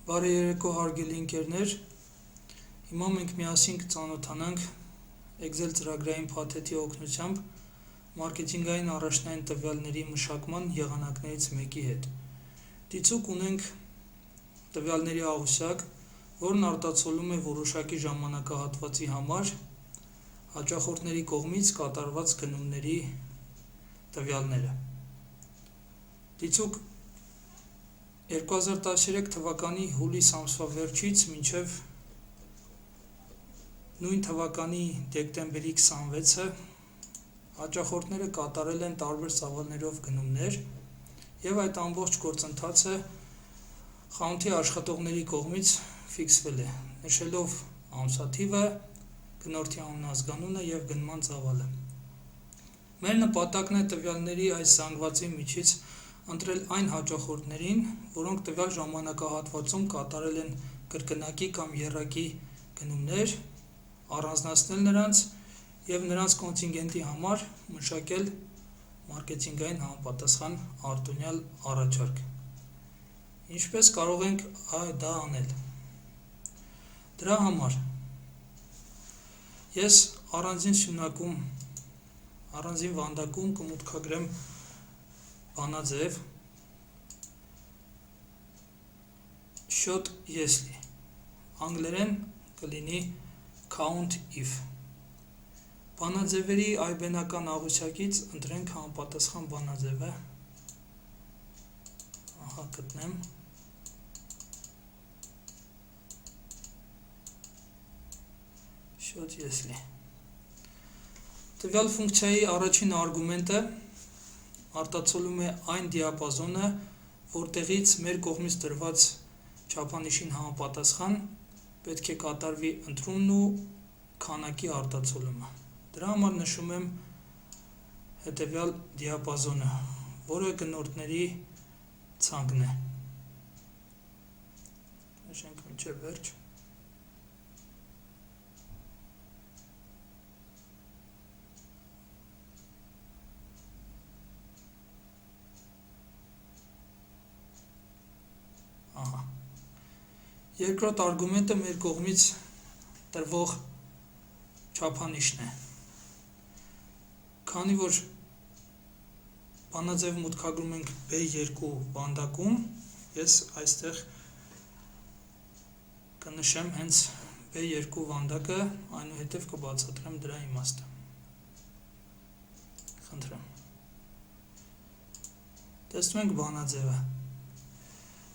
Բարի երեկո հարգելի ընկերներ, հիմա մենք միասին կծանոթանանք Excel ծրագրային փաթեթի օգնությամբ մարքեթինգային առաջնային տվյալների մշակման եղանակներից մեկի հետ։ Դիցուք ունենք տվյալների աղյուսակ, որն արտացոլում է որոշակի ժամանակահատվածի համար հաճախորդների կողմից կատարված գնումների տվյալները։ Դիցուք 2013 թվականի հուլիս ամսվա վերջից մինչև նույն թվականի դեկտեմբերի 26-ը հաճախորդները կատարել են տարբեր ծավալներով գնումներ և այդ ամբողջ գործընթացը խանութի աշխատողների կողմից ֆիքսվել է, նշելով ամսաթիվը, գնորդի անունազգանունը և գնման ծավալը։ Մեր նպատակն է տվյալների այս զանգվածի միջից ընտրել այն հաճախորդներին, որոնք տվյալ ժամանակահատվածում կատարել են կրկնակի կամ եռակի գնումներ, առանձնացնել նրանց և նրանց կոնտինգենտի համար մշակել մարքեթինգային համապատասխան արտոնյալ առաջարկ։ Ինչպես կարող ենք դա անել։ Դրա համար ես առանձին վանդակում կմուտքագրեմ բանաձև Short Yesli, անգլերեն կլինի count if։ Բանաձևերի այբենական աղյուսակից ընտրենք համապատասխան բանաձևը, գտնեմ, Short Yesli։ Տվյալ ֆունկցիայի առաջին արգումենտը արտացոլում է այն դիապազոնը, որտեղից մեր կողմից տրված չափանիշին համապատասխան պետք է կատարվի ընտրումն ու քանակի արտացոլումը։ Դրա համար նշում եմ հետևյալ դիապազոնը, որը գնորդների ցանկն է։ Նշենք մինչև վերջ։ Երկրորդ արգումենտը մեր կողմից տրվող չափանիշն է։ Քանի որ բանաձև մուտքագրում ենք B2 վանդակում, ես այստեղ կնշեմ հենց B2 վանդակը, այնուհետև կբացատրեմ դրա իմաստը։ Խնդրեմ։ Տեսնում ենք բանաձևը։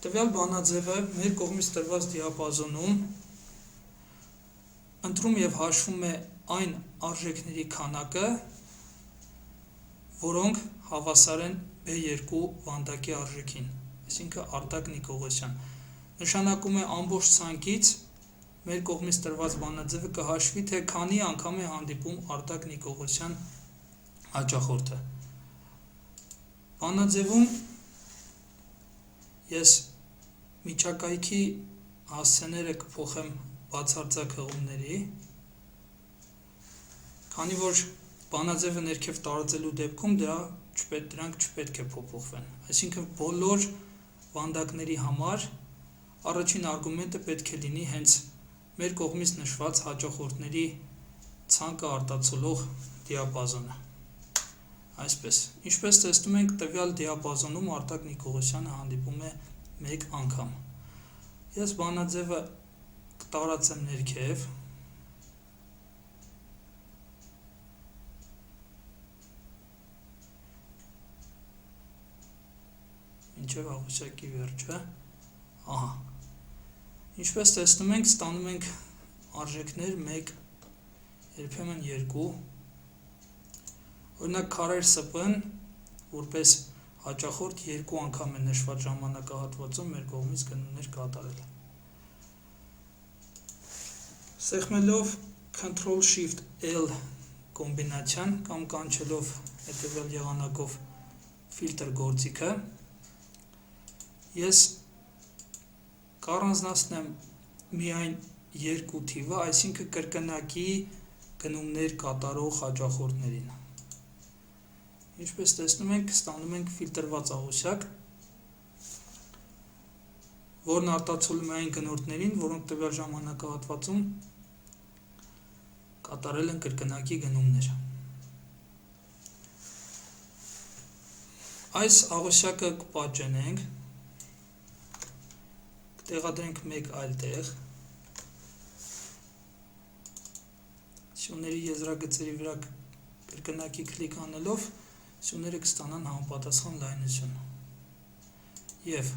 Տվյալ բանաձևը մեր կողմից տրված դիապազոնում ընտրում և հաշվում է այն արժեքների քանակը, որոնք հավասար են B2 վանդակի արժեքին, այսինքն Արտակ Նիկողոսյան։ Նշանակում է ամբողջ ցանկից մեր կողմից տրված բանաձևը կհաշվի, թե քանի անգամ է հանդիպում Արտակ Նիկողոսյան հաճախորդը։ Բանաձևում ես միջակայքի հասցեները կփոխեմ բացարձակ հղումների, քանի որ բանաձևը ներքև տարածելու դեպքում դրանք չպետք է փոփոխվեն։ Այսինքն բոլոր վանդակների համար առաջին արգումենտը պետք է լինի հենց մեր կողմից նշված հաճախորդների ցանկը արտացոլող դիապազոնը։ Այսպես, ինչպես տեսնում ենք, տվյալ դիապազոնում Արտակ Նիկողոսյանը հանդիպում է մեկ անգամ։ Ես բանաձևը կտարածեմ ներքև, մինչև աղյուսակի վերջը, ինչպես տեսնում ենք, ստանում ենք արժեքներ 1, երբեմն 2, օրինակ քարեր ՍՊ-ն, որպես հաճախորդ 2 անգամ է նշված ժամանակահատվածում մեր կողմից գնումներ կատարել։ Սեղմելով Ctrl+Shift+L կոմբինացիան կամ կանչելով հետևյալ եղանակով ֆիլտր գործիքը, ես կառանձնացնեմ միայն 2 թիվը, այսինքն կրկնակի գնումներ կատարող հաճախորդներին։ Ինչպես տեսնում ենք, ստանում ենք ֆիլտրված աղյուսակ, որն արտացոլում է այն գնորդներին, որոնք տվյալ ժամանակահատվածում կատարել են կրկնակի գնումներ։ Այս աղյուսակը կպատճենենք, կտեղադրենք մեկ այլ տեղ, սյուների եզրագծերի վրա կրկնակի կլիկ անելով սյուները կստանան համապատասխան լայնություն և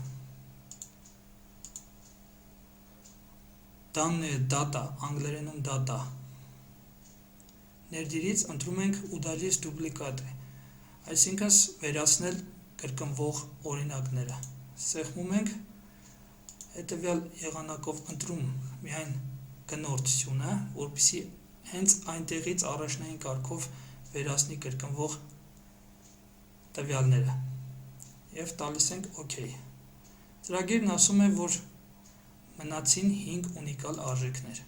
данные data, անգլերենում data ներդիրից ընտրում ենք удалить դուպլիկատը, այսինքն վերացնել կրկնվող օրինակները, սեղմում ենք, հետևյալ եղանակով ընտրում միայն գնորդ սյունը, որպեսզի հենց այնտեղից առաջնային կարգով վերացնի կրկնվող տվյալները և տալիս ենք OK։ Ծրագիրն ասում է, որ մնացին 5 ունիկալ արժեքներ։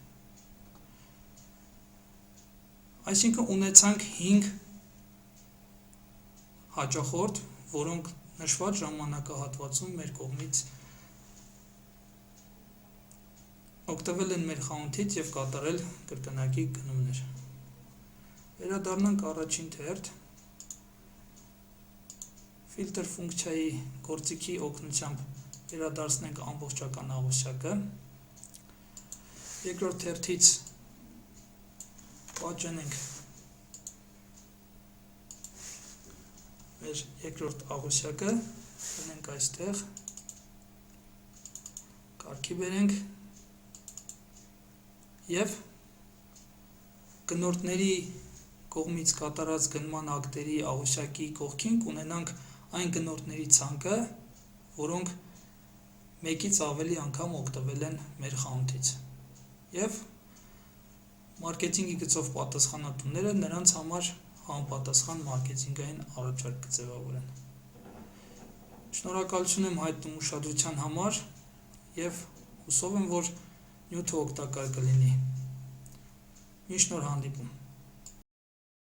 Այսինքն ունեցանք 5 հաճախորդ, որոնք նշված ժամանակահատվածում մեր կողմից օգտվել են մեր խանութից և կատարել կրկնակի գնումներ։ Վերադառնանք առաջին թերթ, ֆիլտր ֆունկցիայի գործիքի օգնությամբ վերադարձնենք ամբողջական աղյուսակը, երկրորդ թերթից պատճենենք մեր երկրորդ աղյուսակը, դնենք այստեղ, կարգի բերենք և գնորդների կողմից կատարած գնման ակտերի աղյուսակի կողքին կունենանք այն գնորդների ցանկը, որոնք մեկից ավելի անգամ օգտվել են մեր խանութից և մարքեթինգի գծով պատասխանատուները նրանց համար համապատասխան մարքեթինգային առաջարկ կձևավորեն։ Շնորհակալություն եմ հայտնում ուշադրության համար և հուսով եմ, որ նյութը օգտակար կլինի։ Մինչ նոր հանդիպում։